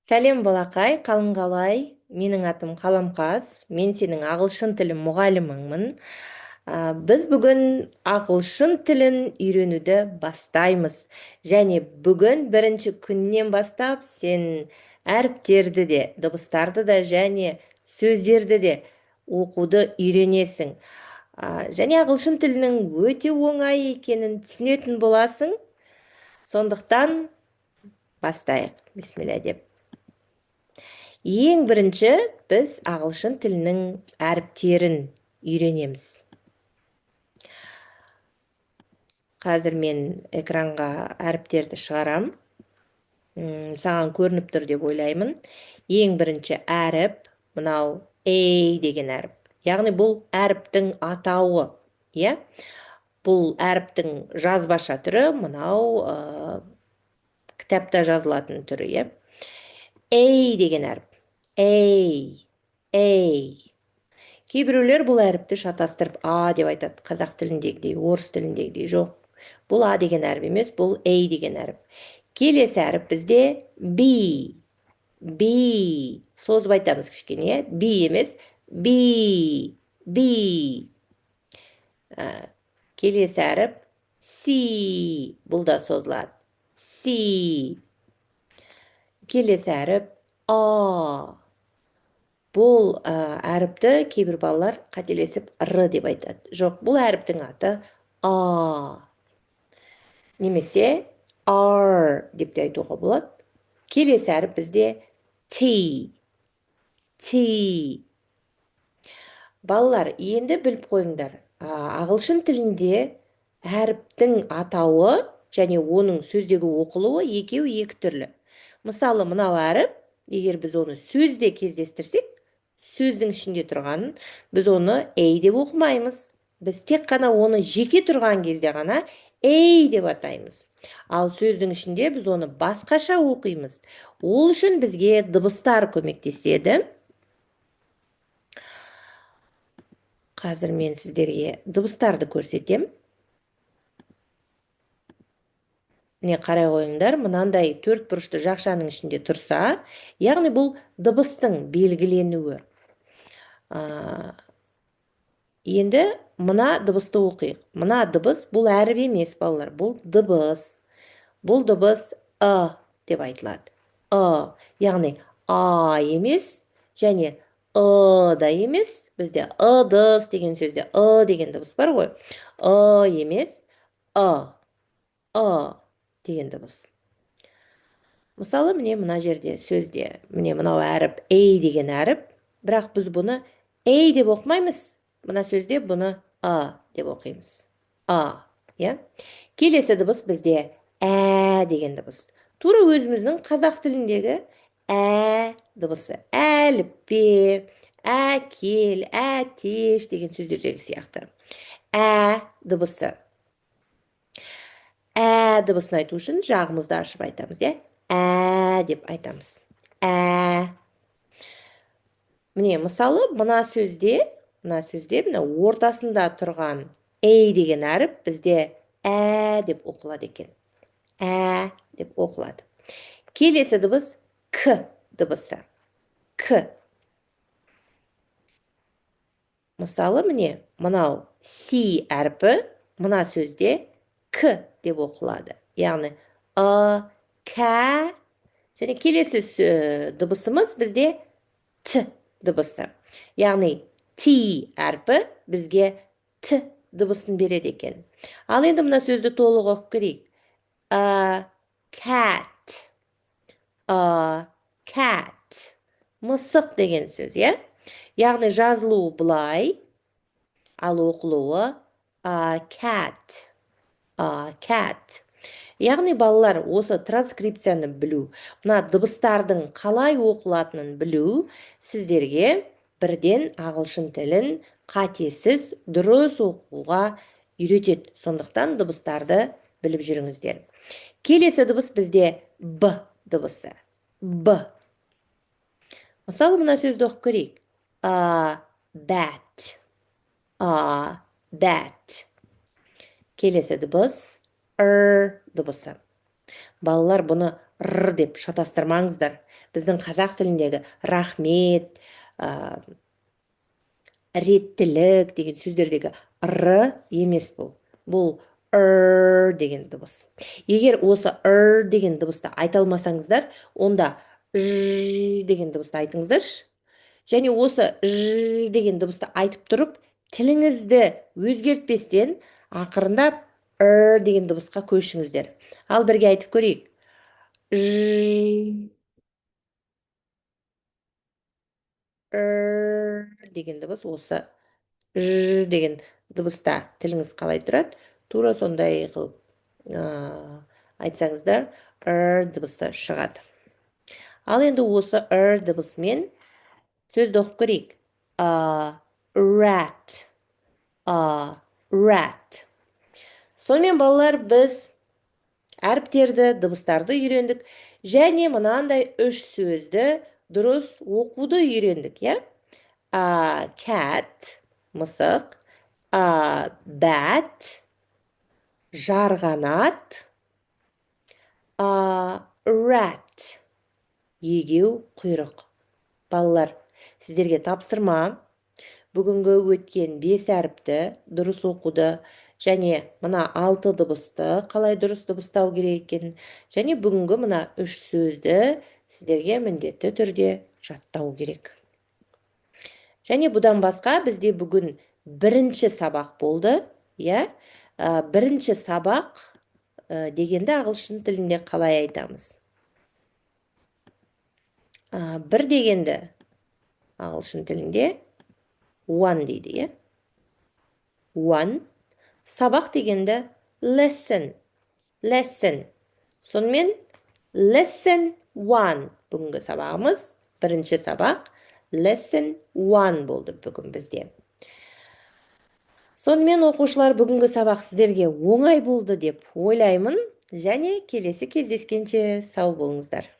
Сәлем балақай, қалың қалай? Менің атым Қаламқас. Мен сенің ағылшын тілі мұғаліміңмін. Біз бүгін ағылшын тілін үйренуді бастаймыз. Және бүгін бірінші күннен бастап сен әріптерді де, дыбыстарды да және сөздерді де оқуды үйренесің. Және ағылшын тілінің өте оңай екенін түсінетін боласың. Сондықтан бастайық. Бисмилля деп. Ең бірінші біз ағылшын тілінің әріптерін үйренеміз. Қазір мен экранға әріптерді шығарам. Саған көрініп тұр деп ойлаймын. Ең бірінші әріп мынау A деген әріп. Яғни бұл әріптің атауы, иә? Бұл әріптің жазбаша түрі мынау кітапта жазылатын түрі, иә? A деген әріп. A. Кейбіреулер бұл әріпті шатастырып А деп айтады. Қазақ тіліндегідей, орыс тіліндегідей. Жоқ. Бұл А деген әріп емес, бұл A деген әріп. Келесі әріп бізде B. B. Созып айтамыз кішкене. B емес. B. Келесі әріп C. Бұл да созылады. C. Келесі әріп А. Бұл әріпті кейбір балалар қателесіп Р деп айтады. Жоқ, бұл әріптің аты А. Немесе R деп те айтуға болады. Келесі әріп бізде T. Балалар, енді біліп қойыңдар. Ағылшын тілінде әріптің атауы және оның сөздегі оқылуы екеуі екі түрлі. Мысалы, мынау әріп, егер біз оны сөзде кездестірсек, сөздің ішінде тұрғанын біз оны A деп оқымаймыз. Біз тек қана оны жеке тұрған кезде ғана A деп атаймыз. Ал сөздің ішінде біз оны басқаша оқимыз. Ол үшін бізге дыбыстар көмектеседі. Қазір мен сіздерге дыбыстарды көрсетем. Міне қарай қойыңдар, мынандай төрт бұрышты жақшаның ішінде тұрса, яғни бұл дыбыстың белгіленуі. Енді мына дыбысты оқиық. Мына дыбыс бұл әріп емес, балалар. Бұл дыбыс. Бұл дыбыс деп айтылады. Яғни А емес, және да емес. Бізде ыдыс деген сөзде деген дыбыс бар ғой. Емес, деген дыбыс. Мысалы, міне мына жерде сөзде, міне мынау әріп A деген әріп, бірақ біз бұны A деп оқымаймыз. Мына сөзде бұны деп оқимыз. иә? Келесі дыбыс бізде деген дыбыс. Тура өзіміздің қазақ тіліндегі дыбысы. Әліппе, әкел, әтеш деген сөздердегі сияқты. Дыбысы. Дыбысын айту үшін жағымызды ашып айтамыз, иә? Деп айтамыз. Міне, мысалы, мына сөзде, мына ортасында тұрған деген әріп бізде деп оқылады екен. Деп оқылады. Келесі дыбыс К дыбысы. К. Мысалы, міне, мынау С әрпі мына сөзде К деп оқылады. Яғни К. Және келесі дыбысымыз бізде Т дыбысы. Яғни Т әрпі бізге Т дыбысын береді екен. Ал енді мына сөзді толық оқып көрейік. Cat. Мысық деген сөз, иә? Яғни жазылуы бұлай, ал оқылуы cat. Яғни балалар осы транскрипцияны білу, мына дыбыстардың қалай оқылатынын білу сіздерге бірден ағылшын тілін қатесіз дұрыс оқуға үйретеді. Сондықтан дыбыстарды біліп жүріңіздер. Келесі дыбыс бізде Б дыбысы. Б. Мысалы, мына сөзді оқып көрейік. Bat. Келесі дыбыс дыбысы. Балалар бұны р деп шатастырмаңыздар. Біздің қазақ тіліндегі рахмет, реттілік деген сөздердегі р емес бұл. Бұл деген дыбыс. Егер осы деген дыбысты айта алмасаңыздар, онда деген дыбысты айтыңыздаршы. Және осы деген дыбысты айтып тұрып, тіліңізді өзгертпестен ақырындап деген дыбысқа көшіңіздер. Ал бірге айтып көрейік. Деген дыбыс осы деген дыбыста тіліңіз қалай тұрады, тура сондай қылып айтсаңыздар дыбысы шығады. Ал енді осы дыбысымен сөзді оқып көрейік. Rat. Rat. Сонымен балалар, біз әріптерді, дыбыстарды үйрендік, және мынандай үш сөзді дұрыс оқуды үйрендік, иә? Cat, мысық, bat, жарғанат, rat, егеу құйрық. Балалар, сіздерге тапсырма. Бүгінгі өткен 5 әріпті дұрыс оқуды, және мына 6 дыбысты қалай дұрыс дыбыстау керек екенін, және бүгінгі мына 3 сөзді сіздерге міндетті түрде жаттау керек. Және бұдан басқа бізде бүгін бірінші сабақ болды, иә? Бірінші сабақ дегенді ағылшын тілінде қалай айтамыз? Бір дегенді ағылшын тілінде one дейді, иә? One. Сабақ дегенді lesson. Сонымен lesson one. Бүгінгі сабағымыз бірінші сабақ lesson one болды бүгін бізде. Сонымен оқушылар, бүгінгі сабақ сіздерге оңай болды деп ойлаймын, және келесі кездескенше сау болыңыздар.